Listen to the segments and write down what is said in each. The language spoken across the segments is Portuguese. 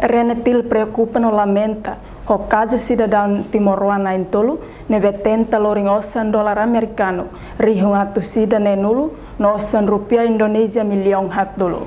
Renetil preocupa no lamenta o caso cidadão timoroana em tolo neve tenta loring osan dolar americano rihung atu sida nenulu no osan rupiah Indonesia milhão hat dolo.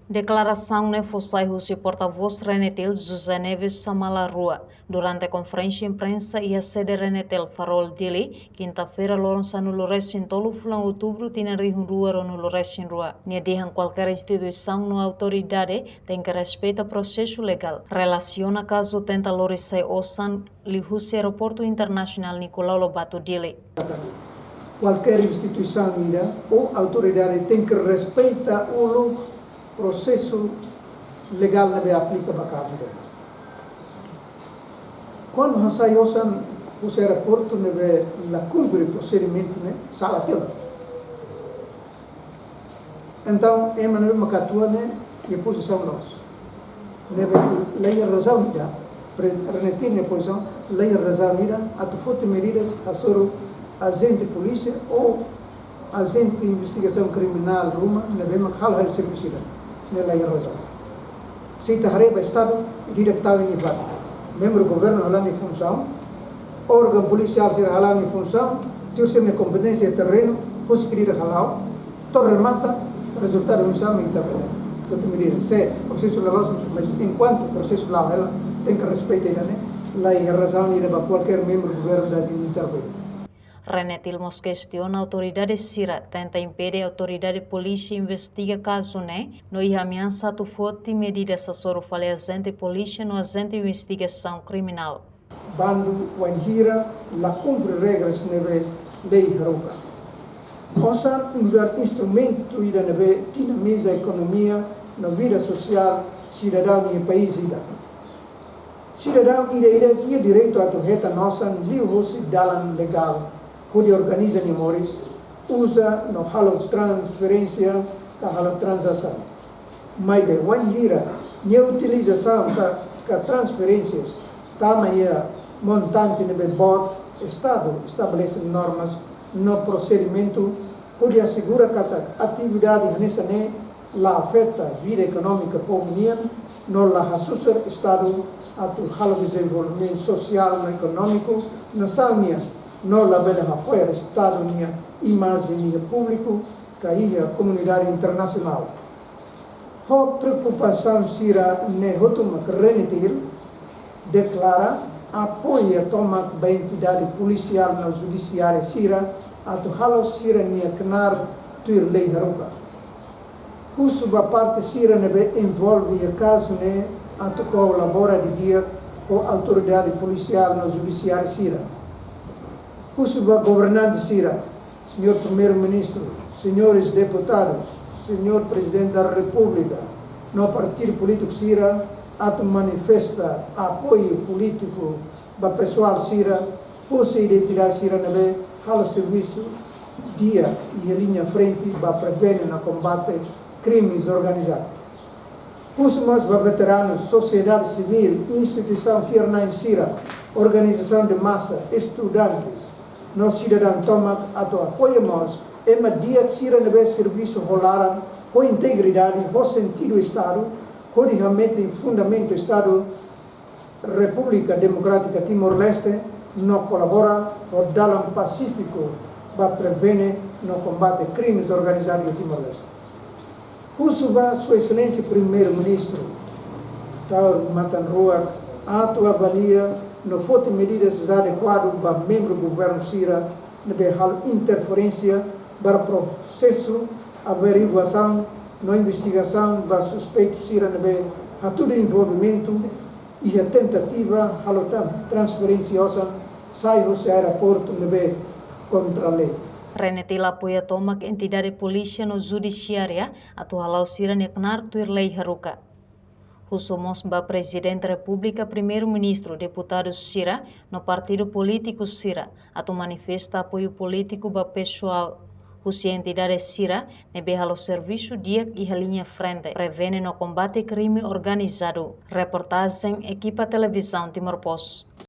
Declaração ne foi o porta-voz Renetil José Neves Samalarua durante a conferência de imprensa e a sede Renetil Farol Dili, quinta-feira loronça no Loresin tolo fulan outubro tina rihun rua no Loresin rua. Nia dihan qualquer instituição no autoridade tem que respeitar o processo legal. Relaciona caso tenta lorisai osan lihusi aeroporto internacional Nicolau Lobato Dili. Qualquer instituição ou autoridade tem que respeitar o processo legal que aplica para caso dele. Quando sai o aeroporto neve la cumpre procedimento né sala tela. Então é maneira macatua né que posição nós. Neve lei razão já renetir na posição lei razão ira a tu foto medidas a soro agente polícia ou agente de investigação criminal Roma neve hal serviço nela razão. Se tarefa estado diretor em nível membro do governo halando em função, órgão policial ser halando em função, ter sempre competência terreno, conseguir halau, torre mata, resultado do exame e também. Portanto, me dizer, se processo legal, mas enquanto processo legal ela tem que respeitar, né? Lá é razão de qualquer membro do governo da intervir. Renetil mos questiona a autoridade Sira tenta impedir a autoridade polícia investiga caso no ia ameaça tu forte medidas a soro fale agente polícia no agente de investigação criminal. Bando wanhira la cumpre regras neve lei haruka. Osa usar instrumento ida neve dinamiza a economia na vida social cidadão e país ida. Cidadão ida tinha direito a torreta nossa liu hosi dalan legal. Pode organizar memórias, usa no halo transferência, ka halo transação. Mas de wanhira, a utilização da transferências, tamanho montante de bot, Estado estabelece normas no procedimento, pode assegurar que a atividade nessa la afeta a vida econômica comunitária, no la assusar Estado a tu halo desenvolvimento social e econômico, na samia no la bela apoia Estado nia imagem nia público que a comunidade internacional. A preocupação sira ne hotuma Renetil declara apoia toma da entidade policial na judiciária sira a tu halo sira nia kenar tur lei haruka. Husu ba parte sira nebe envolve a caso ne a tu colabora de dia com a autoridade policial na judiciária sira. Kusuba governante Sira, senhor primeiro-ministro, senhores deputados, senhor presidente da República, no partido político Sira, ato manifesta apoio político da pessoal Sira, por sua identidade Sira neve hala serviço dia e a linha frente para prevenir no combate crimes organizados. Kusumas para veteranos, sociedade civil, instituição Fiernain Sira, organização de massa, estudantes, nós cidadãos tomamos apoiamos e dia Sira neve serviço rolaram com integridade, com sentido Estado, com realmente em fundamento Estado República Democrática Timor-Leste, não colabora com dalam pacífico para prevenir no combate crimes organizados em Timor-Leste. Kusuba, Sua Excelência Primeiro-Ministro, Taur Matan Ruak, ato avalia no foto medidas adequadas para membro do governo Sira, hal interferência para processo, averiguação, na investigação para suspeito Sira, a todo envolvimento e a tentativa de transferência sai do aeroporto contra a lei. Renetil apoia toma entidade polícia no judiciária atual Sira neknar tuir lei haruka. Somos ba Presidente da República, Primeiro-Ministro, deputados Sira, no partido político Sira, atu manifesta apoio político ba pessoal. Husi entidade Sira, nebe halo serviço dia e a linha frente, prevene no combate crime organizado. Reportagem Equipa Televisão Timor Post.